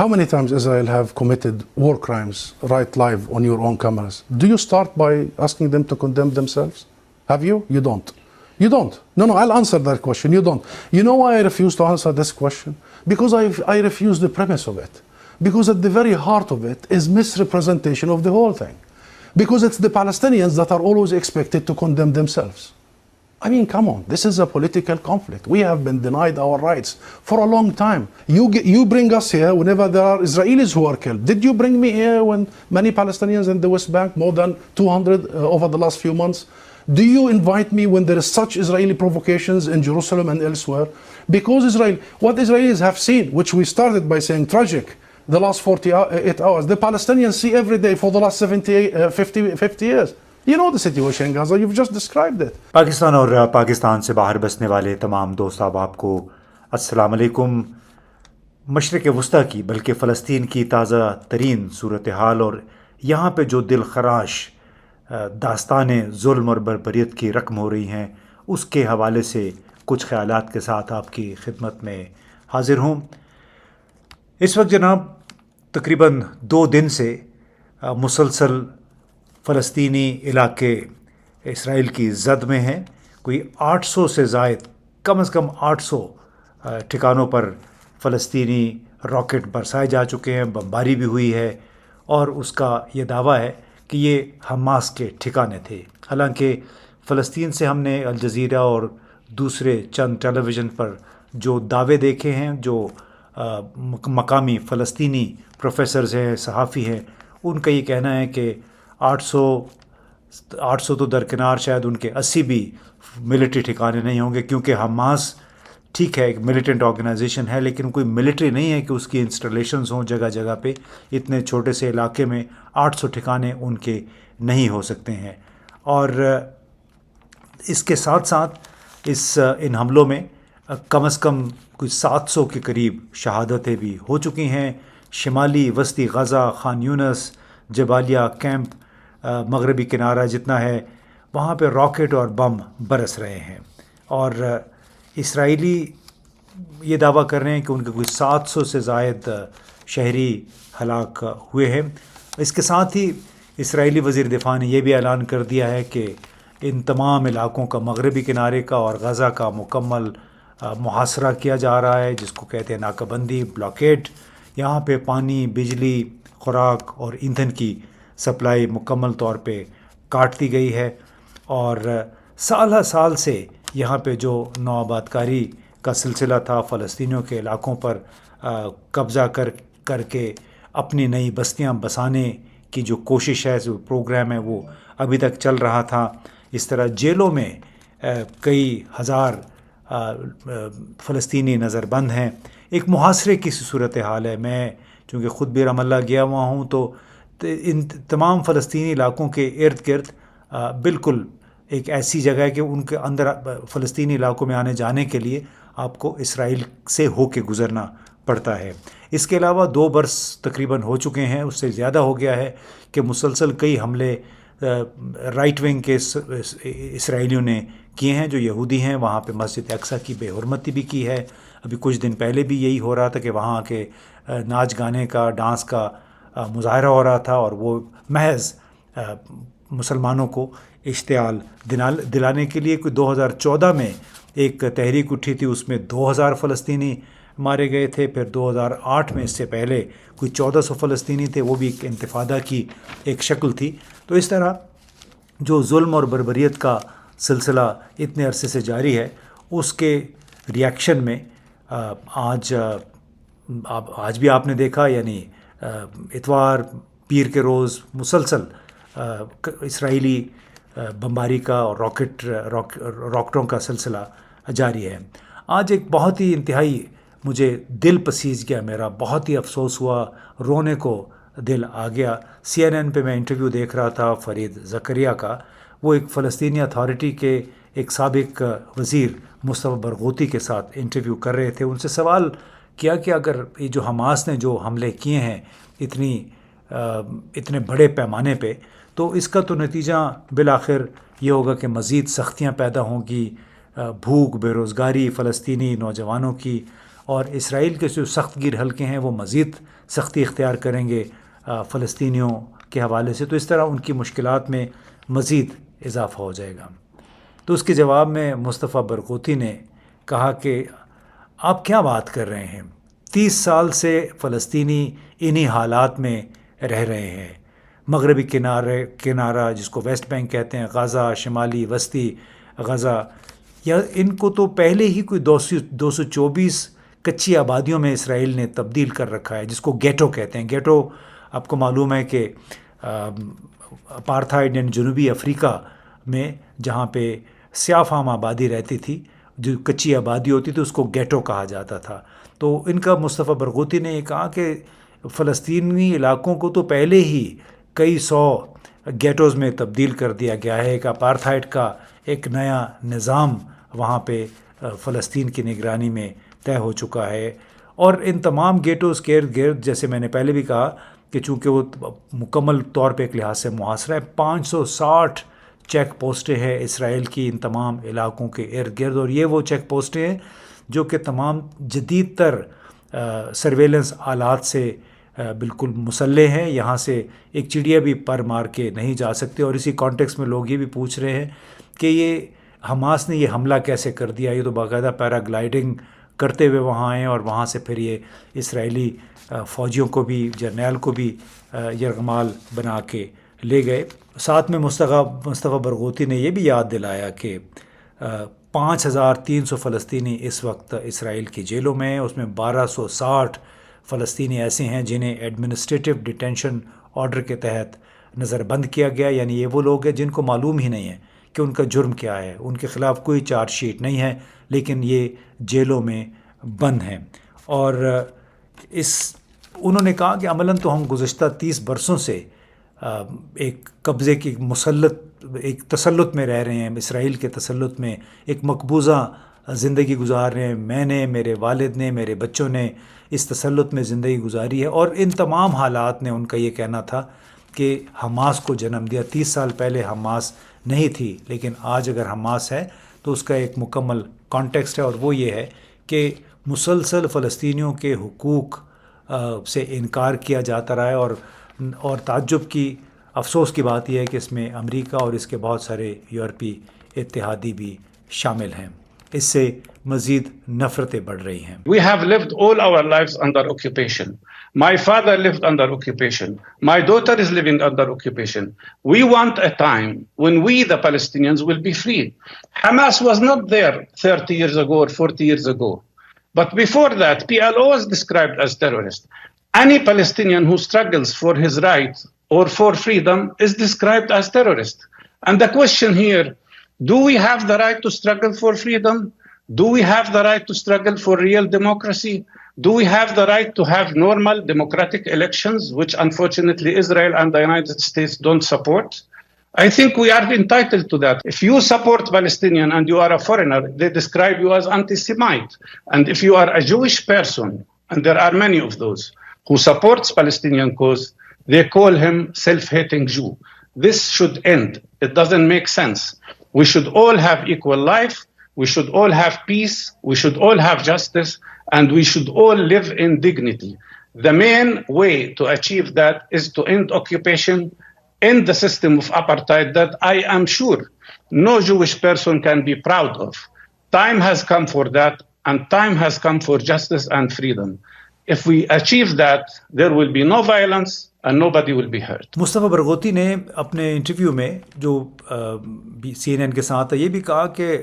How many times Israel have committed war crimes right live on your own cameras? Do you start by asking them to condemn themselves? Have you? You don't. You don't. No, I'll answer that question. You don't. You know why I refuse to answer this question? Because I refuse the premise of it. Because at the very heart of it is misrepresentation of the whole thing. Because it's the Palestinians that are always expected to condemn themselves. I mean, come on, this is a political conflict. We have been denied our rights for a long time. You bring us here whenever there are Israelis who are killed. Did you bring me here when many Palestinians in the West Bank, more than 200 over the last few months? Do you invite me when there is such Israeli provocations in Jerusalem and elsewhere? Because what Israelis have seen, which we started by saying tragic, the last 48 hours, the Palestinians see every day for the last 50 years. You know the situation in Gaza, you've just described it. Pakistan اور پاکستان سے باہر بسنے والے تمام دوست احباب کو السلام علیکم. مشرق وسطیٰ کی بلکہ فلسطین کی تازہ ترین صورتحال اور یہاں پہ جو دل خراش داستانیں ظلم اور بربریت کی رقم ہو رہی ہیں، اس کے حوالے سے کچھ خیالات کے ساتھ آپ کی خدمت میں حاضر ہوں. اس وقت جناب تقریباً 2 دن سے مسلسل فلسطینی علاقے اسرائیل کی زد میں ہیں. کوئی 800 سے زائد، کم از کم 800 ٹھکانوں پر فلسطینی راکٹ برسائے جا چکے ہیں، بمباری بھی ہوئی ہے، اور اس کا یہ دعویٰ ہے کہ یہ حماس کے ٹھکانے تھے. حالانکہ فلسطین سے ہم نے الجزیرہ اور دوسرے چند ٹیلی ویژن پر جو دعوے دیکھے ہیں، جو مقامی فلسطینی پروفیسرز ہیں، صحافی ہیں، ان کا یہ کہنا ہے کہ 800 تو درکنار، شاید ان کے 80 بھی ملٹری ٹھکانے نہیں ہوں گے، کیونکہ حماس ٹھیک ہے ایک ملیٹنٹ آرگنائزیشن ہے، لیکن کوئی ملٹری نہیں ہے کہ اس کی انسٹالیشنز ہوں جگہ جگہ پہ. اتنے چھوٹے سے علاقے میں 800 ٹھکانے ان کے نہیں ہو سکتے ہیں. اور اس کے ساتھ ساتھ ان حملوں میں کم از کم کوئی 700 کے قریب شہادتیں بھی ہو چکی ہیں. شمالی وسطی غزہ، خان یونس، جبالیہ کیمپ، مغربی کنارہ جتنا ہے، وہاں پہ راکٹ اور بم برس رہے ہیں. اور اسرائیلی یہ دعویٰ کر رہے ہیں کہ ان کے کوئی 700 سے زائد شہری ہلاک ہوئے ہیں. اس کے ساتھ ہی اسرائیلی وزیر دفاع نے یہ بھی اعلان کر دیا ہے کہ ان تمام علاقوں کا، مغربی کنارے کا اور غزہ کا مکمل محاصرہ کیا جا رہا ہے، جس کو کہتے ہیں ناکہ بندی، بلاکیڈ. یہاں پہ پانی، بجلی، خوراک اور ایندھن کی سپلائی مکمل طور پہ کاٹ دی گئی ہے. اور سالہ سال سے یہاں پہ جو نوآباد کاری کا سلسلہ تھا، فلسطینیوں کے علاقوں پر قبضہ کر کے اپنی نئی بستیاں بسانے کی جو کوشش ہے، جو پروگرام ہے، وہ ابھی تک چل رہا تھا. اس طرح جیلوں میں کئی ہزار فلسطینی نظر بند ہیں. ایک محاصرے کی صورتحال ہے. میں چونکہ خود بھی رام اللہ گیا ہوا ہوں، تو ان تمام فلسطینی علاقوں کے ارد گرد بالکل ایک ایسی جگہ ہے کہ ان کے اندر فلسطینی علاقوں میں آنے جانے کے لیے آپ کو اسرائیل سے ہو کے گزرنا پڑتا ہے. اس کے علاوہ 2 برس تقریباً ہو چکے ہیں، اس سے زیادہ ہو گیا ہے کہ مسلسل کئی حملے رائٹ ونگ کے اسرائیلیوں نے کیے ہیں جو یہودی ہیں. وہاں پہ مسجد اقصیٰ کی بے حرمتی بھی کی ہے. ابھی کچھ دن پہلے بھی یہی ہو رہا تھا کہ وہاں کے ناچ گانے کا، ڈانس کا مظاہرہ ہو رہا تھا، اور وہ محض مسلمانوں کو اشتعال دلانے کے لیے. کوئی 2014 میں ایک تحریک اٹھی تھی، اس میں 2000 فلسطینی مارے گئے تھے. پھر 2008 میں اس سے پہلے کوئی 1400 فلسطینی تھے، وہ بھی ایک انتفاضہ کی ایک شکل تھی. تو اس طرح جو ظلم اور بربریت کا سلسلہ اتنے عرصے سے جاری ہے، اس کے ریاکشن میں آج بھی آپ نے دیکھا، یعنی اتوار پیر کے روز مسلسل اسرائیلی بمباری کا اور راکٹوں کا سلسلہ جاری ہے. آج ایک بہت ہی انتہائی مجھے دل پسیج گیا، میرا بہت ہی افسوس ہوا، رونے کو دل آ گیا. CNN پہ میں انٹرویو دیکھ رہا تھا فرید زکریا کا. وہ ایک فلسطینی اتھارٹی کے ایک سابق وزیر مصطفیٰ برغوثی کے ساتھ انٹرویو کر رہے تھے. ان سے سوال کیا کہ اگر یہ جو حماس نے جو حملے کیے ہیں اتنے بڑے پیمانے پہ، تو اس کا تو نتیجہ بالآخر یہ ہوگا کہ مزید سختیاں پیدا ہوں گی، بھوک، بے روزگاری فلسطینی نوجوانوں کی، اور اسرائیل کے جو سخت گیر حلقے ہیں وہ مزید سختی اختیار کریں گے فلسطینیوں کے حوالے سے، تو اس طرح ان کی مشکلات میں مزید اضافہ ہو جائے گا۔ تو اس کے جواب میں مصطفیٰ برغوثی نے کہا کہ آپ کیا بات کر رہے ہیں، 30 سال سے فلسطینی انہی حالات میں رہ رہے ہیں، مغربی کنارہ جس کو ویسٹ بینک کہتے ہیں، غزہ، شمالی وسطی غزہ، یا ان کو تو پہلے ہی کوئی 224 کچی آبادیوں میں اسرائیل نے تبدیل کر رکھا ہے، جس کو گیٹو کہتے ہیں۔ گیٹو آپ کو معلوم ہے کہ اپارتھائڈ یعنی جنوبی افریقہ میں جہاں پہ سیاہ فام آبادی رہتی تھی، جو کچی آبادی ہوتی تھی، اس کو گیٹو کہا جاتا تھا۔ تو ان کا مصطفیٰ برغوثی نے یہ کہا کہ فلسطینی علاقوں کو تو پہلے ہی کئی 100 گیٹوز میں تبدیل کر دیا گیا ہے، ایک اپارتھائڈ کا ایک نیا نظام وہاں پہ فلسطین کی نگرانی میں طے ہو چکا ہے۔ اور ان تمام گیٹوز کے ارد گرد، جیسے میں نے پہلے بھی کہا کہ چونکہ وہ مکمل طور پہ ایک لحاظ سے محاصرہ ہے، 560 چیک پوسٹیں ہیں اسرائیل کی ان تمام علاقوں کے ارد گرد، اور یہ وہ چیک پوسٹیں ہیں جو کہ تمام جدید تر سرویلنس آلات سے بالکل مسلح ہیں، یہاں سے ایک چڑیا بھی پر مار کے نہیں جا سکتے۔ اور اسی کانٹیکس میں لوگ یہ بھی پوچھ رہے ہیں کہ یہ حماس نے یہ حملہ کیسے کر دیا، یہ تو باقاعدہ پیراگلائڈنگ کرتے ہوئے وہاں آئے اور وہاں سے پھر یہ اسرائیلی فوجیوں کو بھی، جرنیل کو بھی یرغمال بنا کے لے گئے۔ ساتھ میں مصطفیٰ برغوثی نے یہ بھی یاد دلایا کہ 5300 فلسطینی اس وقت اسرائیل کی جیلوں میں ہیں، اس میں 1260 فلسطینی ایسے ہیں جنہیں ایڈمنسٹریٹو ڈیٹینشن آرڈر کے تحت نظر بند کیا گیا، یعنی یہ وہ لوگ ہیں جن کو معلوم ہی نہیں ہے کہ ان کا جرم کیا ہے، ان کے خلاف کوئی چارج شیٹ نہیں ہے، لیکن یہ جیلوں میں بند ہیں۔ اور انہوں نے کہا کہ عملاً تو ہم گزشتہ 30 برسوں سے ایک قبضے کی ایک تسلط میں رہ رہے ہیں، اسرائیل کے تسلط میں ایک مقبوضہ زندگی گزار رہے ہیں۔ میں نے، میرے والد نے، میرے بچوں نے اس تسلط میں زندگی گزاری ہے، اور ان تمام حالات نے ان کا یہ کہنا تھا کہ حماس کو جنم دیا۔ 30 سال پہلے حماس نہیں تھی، لیکن آج اگر حماس ہے تو اس کا ایک مکمل کانٹیکسٹ ہے، اور وہ یہ ہے کہ مسلسل فلسطینیوں کے حقوق سے انکار کیا جاتا رہا ہے، اور تعجب کی، افسوس کی بات یہ ہے کہ اس میں امریکہ اور اس کے بہت سارے یورپی اتحادی بھی شامل ہیں۔ اس سے مزید نفرتیں بڑھ رہی ہیں۔ We have lived all our lives under occupation. My father lived under occupation. My daughter is living under occupation. We want a time when we, the Palestinians, will be free. Hamas was not there 30 years ago or 40 years ago. But before that, PLO was described as terrorist. Any Palestinian who struggles for his right or for freedom is described as terrorist. And the question here, do we have the right to struggle for freedom? Do we have the right to struggle for real democracy? Do we have the right to have normal democratic elections, which unfortunately Israel and the United States don't support? I think we are entitled to that. If you support Palestinian and you are a foreigner, they describe you as anti-Semite. And if you are a Jewish person, and there are many of those, who supports Palestinian cause, they call him self-hating Jew. This should end. It doesn't make sense. We should all have equal life. We should all have peace. We should all have justice. And we should all live in dignity. The main way to achieve that is to end occupation, end the system of apartheid that I am sure no Jewish person can be proud of. Time has come for that, and time has come for justice and freedom. If we achieve that, there will be no violence and nobody will be hurt. مصطفیٰ برغوثی نے اپنے interview میں جو CNN کے ساتھ یہ بھی کہا کہ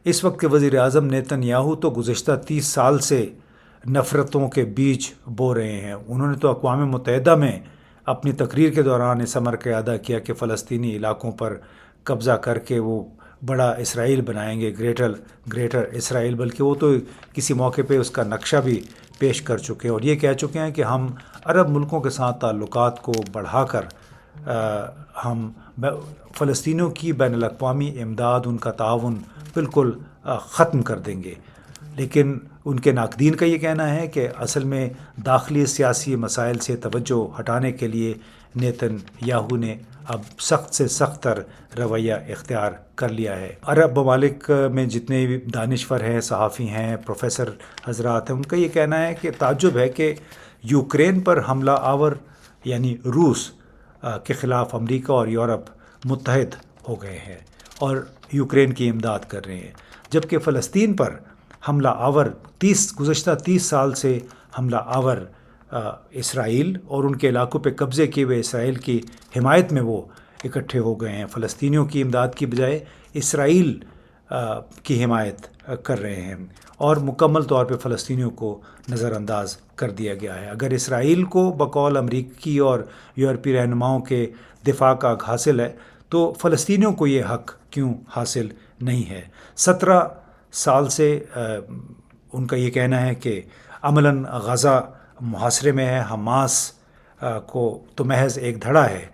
اس وقت کے وزیر اعظم نیتن یاہو تو گزشتہ 30 سال سے نفرتوں کے بیج بو رہے ہیں۔ انہوں نے تو اقوام متحدہ میں اپنی تقریر کے دوران اس امر کا اعادہ کیا کہ فلسطینی علاقوں پر قبضہ کر کے وہ بڑا اسرائیل بنائیں گے، گریٹر اسرائیل، بلکہ وہ تو کسی موقع پہ اس کا نقشہ بھی پیش کر چکے ہیں، اور یہ کہہ چکے ہیں کہ ہم عرب ملکوں کے ساتھ تعلقات کو بڑھا کر ہم فلسطینیوں کی بین الاقوامی امداد، ان کا تعاون بالکل ختم کر دیں گے۔ لیکن ان کے ناقدین کا یہ کہنا ہے کہ اصل میں داخلی سیاسی مسائل سے توجہ ہٹانے کے لیے نیتن یاہو نے اب سخت سے سخت تر رویہ اختیار کر لیا ہے. عرب ممالک میں جتنے بھی دانشور ہیں، صحافی ہیں، پروفیسر حضرات ہیں، ان کا یہ کہنا ہے کہ تعجب ہے کہ یوکرین پر حملہ آور یعنی روس کے خلاف امریکہ اور یورپ متحد ہو گئے ہیں اور یوکرین کی امداد کر رہے ہیں، جبکہ فلسطین پر حملہ آور گزشتہ 30 سال سے حملہ آور اسرائیل اور ان کے علاقوں پہ قبضے کیے ہوئے اسرائیل کی حمایت میں وہ اکٹھے ہو گئے ہیں. فلسطینیوں کی امداد کی بجائے اسرائیل کی حمایت کر رہے ہیں اور مکمل طور پہ فلسطینیوں کو نظر انداز کر دیا گیا ہے. اگر اسرائیل کو بقول امریکی اور یورپی رہنماؤں کے دفاع کا حق حاصل ہے تو فلسطینیوں کو یہ حق کیوں حاصل نہیں ہے؟ 17 سال سے ان کا یہ کہنا ہے کہ عملاً غزہ محاصرے میں ہے. حماس کو تو محض ایک دھڑا ہے،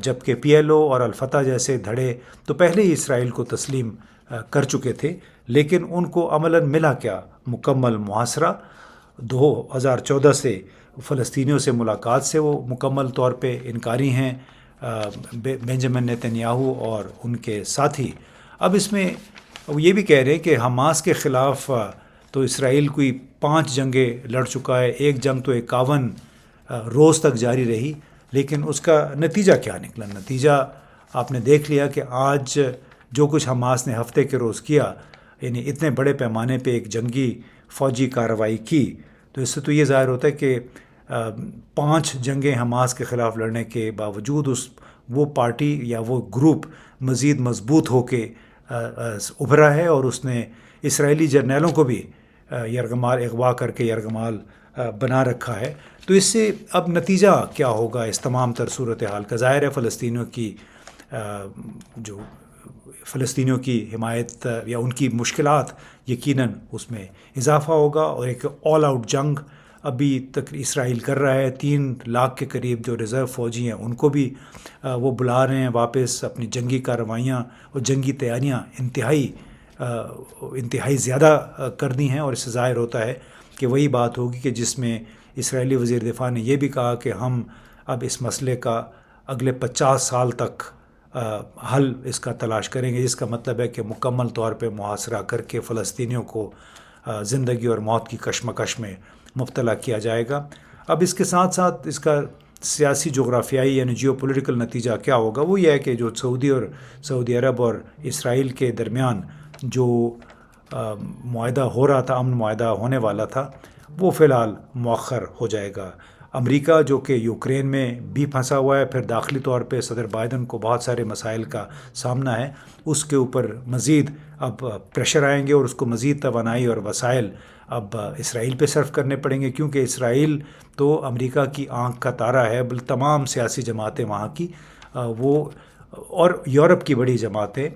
جبکہ پی ایل او اور الفتح جیسے دھڑے تو پہلے ہی اسرائیل کو تسلیم کر چکے تھے، لیکن ان کو عملاً ملا کیا؟ مکمل محاصرہ. 2014 سے فلسطینیوں سے ملاقات سے وہ مکمل طور پہ انکاری ہیں بنجامن نیتن یاہو اور ان کے ساتھی. اب اس میں وہ یہ بھی کہہ رہے ہیں کہ حماس کے خلاف تو اسرائیل کوئی 5 جنگیں لڑ چکا ہے، ایک جنگ تو 51 روز تک جاری رہی، لیکن اس کا نتیجہ کیا نکلا؟ نتیجہ آپ نے دیکھ لیا کہ آج جو کچھ حماس نے ہفتے کے روز کیا، یعنی اتنے بڑے پیمانے پہ ایک جنگی فوجی کارروائی کی، تو اس سے تو یہ ظاہر ہوتا ہے کہ 5 جنگیں حماس کے خلاف لڑنے کے باوجود وہ پارٹی یا وہ گروپ مزید مضبوط ہو کے ابھرا ہے اور اس نے اسرائیلی جرنیلوں کو بھی یرغمال اغوا کر کے یرغمال بنا رکھا ہے. تو اس سے اب نتیجہ کیا ہوگا اس تمام تر صورتحال کا؟ ظاہر ہے فلسطینیوں کی حمایت یا ان کی مشکلات یقیناً اس میں اضافہ ہوگا، اور ایک آل آؤٹ جنگ ابھی تک اسرائیل کر رہا ہے. 3 لاکھ کے قریب جو ریزرو فوجی ہیں ان کو بھی وہ بلا رہے ہیں واپس. اپنی جنگی کارروائیاں اور جنگی تیاریاں انتہائی زیادہ کر دی ہیں، اور اس سے ظاہر ہوتا ہے کہ وہی بات ہوگی کہ جس میں اسرائیلی وزیر دفاع نے یہ بھی کہا کہ ہم اب اس مسئلے کا اگلے 50 سال تک حل اس کا تلاش کریں گے، جس کا مطلب ہے کہ مکمل طور پہ محاصرہ کر کے فلسطینیوں کو زندگی اور موت کی کشمکش میں مبتلا کیا جائے گا. اب اس کے ساتھ ساتھ اس کا سیاسی جغرافیائی یعنی جیو پولیٹیکل نتیجہ کیا ہوگا؟ وہ یہ ہے کہ جو سعودی عرب اور اسرائیل کے درمیان جو معاہدہ ہو رہا تھا، امن معاہدہ ہونے والا تھا، وہ فی الحال مؤخر ہو جائے گا. امریکہ جو کہ یوکرین میں بھی پھنسا ہوا ہے، پھر داخلی طور پہ صدر بائیڈن کو بہت سارے مسائل کا سامنا ہے، اس کے اوپر مزید اب پریشر آئیں گے اور اس کو مزید توانائی اور وسائل اب اسرائیل پہ صرف کرنے پڑیں گے، کیونکہ اسرائیل تو امریکہ کی آنکھ کا تارا ہے. تمام سیاسی جماعتیں وہاں کی وہ اور یورپ کی بڑی جماعتیں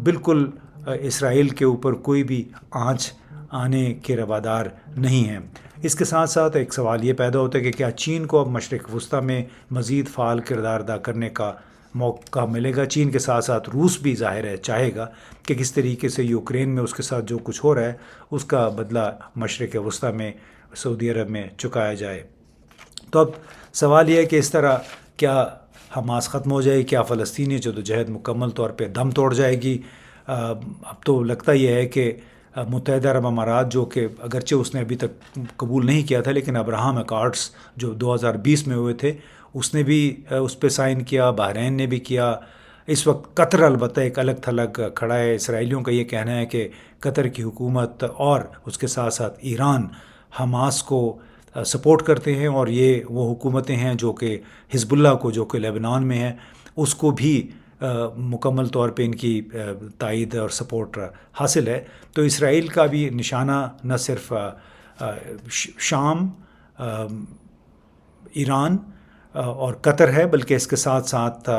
بالکل اسرائیل کے اوپر کوئی بھی آنچ آنے کے روادار نہیں ہیں. اس کے ساتھ ساتھ ایک سوال یہ پیدا ہوتا ہے کہ کیا چین کو اب مشرق وسطیٰ میں مزید فعال کردار ادا کرنے کا موقع ملے گا؟ چین کے ساتھ ساتھ روس بھی ظاہر ہے چاہے گا کہ کس طریقے سے یوکرین میں اس کے ساتھ جو کچھ ہو رہا ہے اس کا بدلہ مشرق وسطیٰ میں سعودی عرب میں چکایا جائے. تو اب سوال یہ ہے کہ اس طرح کیا حماس ختم ہو جائے، کیا فلسطینی جدوجہد مکمل طور پہ دم توڑ جائے گی؟ اب تو لگتا یہ ہے کہ متحدہ عرب امارات، جو کہ اگرچہ اس نے ابھی تک قبول نہیں کیا تھا، لیکن ابراہم اکارڈس جو 2020 میں ہوئے تھے اس نے بھی اس پہ سائن کیا، بحرین نے بھی کیا. اس وقت قطر البتہ ایک الگ تھلگ کھڑا ہے. اسرائیلیوں کا یہ کہنا ہے کہ قطر کی حکومت اور اس کے ساتھ ساتھ ایران حماس کو سپورٹ کرتے ہیں، اور یہ وہ حکومتیں ہیں جو کہ حزب اللہ کو، جو کہ لبنان میں ہے، اس کو بھی مکمل طور پہ ان کی تائید اور سپورٹ حاصل ہے. تو اسرائیل کا بھی نشانہ نہ صرف شام، ایران اور قطر ہے، بلکہ اس کے ساتھ ساتھ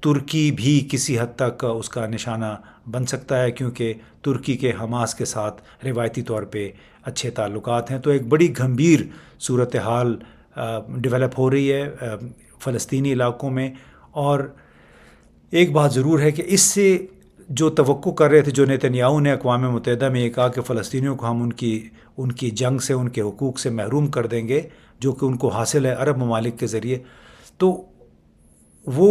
ترکی بھی کسی حد تک اس کا نشانہ بن سکتا ہے، کیونکہ ترکی کے حماس کے ساتھ روایتی طور پہ اچھے تعلقات ہیں. تو ایک بڑی گھمبیر صورتحال ڈیولپ ہو رہی ہے فلسطینی علاقوں میں. اور ایک بات ضرور ہے کہ اس سے جو توقع کر رہے تھے، جو نیتنیاہو نے اقوام متحدہ میں یہ کہا کہ فلسطینیوں کو ہم ان کی جنگ سے، ان کے حقوق سے محروم کر دیں گے جو کہ ان کو حاصل ہے عرب ممالک کے ذریعے، تو وہ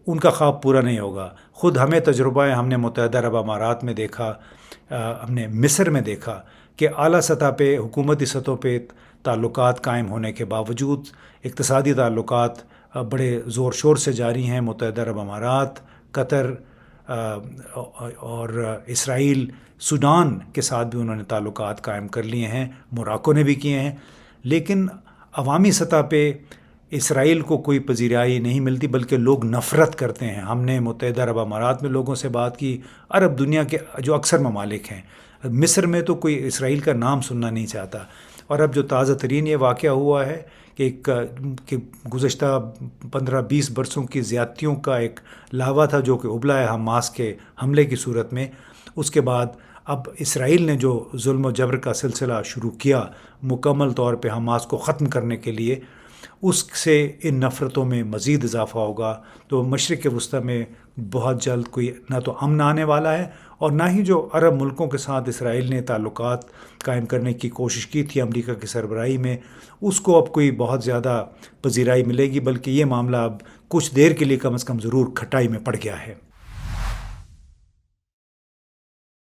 ان کا خواب پورا نہیں ہوگا. خود ہمیں تجربہ ہے، ہم نے متحدہ عرب امارات میں دیکھا، ہم نے مصر میں دیکھا کہ اعلیٰ سطح پہ، حکومتی سطح پہ تعلقات قائم ہونے کے باوجود اقتصادی تعلقات بڑے زور شور سے جاری ہیں. متحدہ عرب امارات، قطر اور اسرائیل، سوڈان کے ساتھ بھی انہوں نے تعلقات قائم کر لیے ہیں، موراکو نے بھی کیے ہیں. لیکن عوامی سطح پہ اسرائیل کو کوئی پذیرائی نہیں ملتی، بلکہ لوگ نفرت کرتے ہیں. ہم نے متحدہ عرب امارات میں لوگوں سے بات کی، عرب دنیا کے جو اکثر ممالک ہیں، مصر میں تو کوئی اسرائیل کا نام سننا نہیں چاہتا. اور اب جو تازہ ترین یہ واقعہ ہوا ہے کہ گزشتہ 15-20 برسوں کی زیادتیوں کا ایک لاوا تھا جو کہ ابلا ہے حماس کے حملے کی صورت میں. اس کے بعد اب اسرائیل نے جو ظلم و جبر کا سلسلہ شروع کیا مکمل طور پہ حماس کو ختم کرنے کے لیے، اس سے ان نفرتوں میں مزید اضافہ ہوگا. تو مشرق وسطیٰ میں بہت جلد کوئی نہ تو امن آنے والا ہے، اور نہ ہی جو عرب ملکوں کے ساتھ اسرائیل نے تعلقات قائم کرنے کی کوشش کی تھی امریکہ کی سربراہی میں، اس کو اب کوئی بہت زیادہ پذیرائی ملے گی، بلکہ یہ معاملہ اب کچھ دیر کے لیے کم از کم ضرور کھٹائی میں پڑ گیا ہے.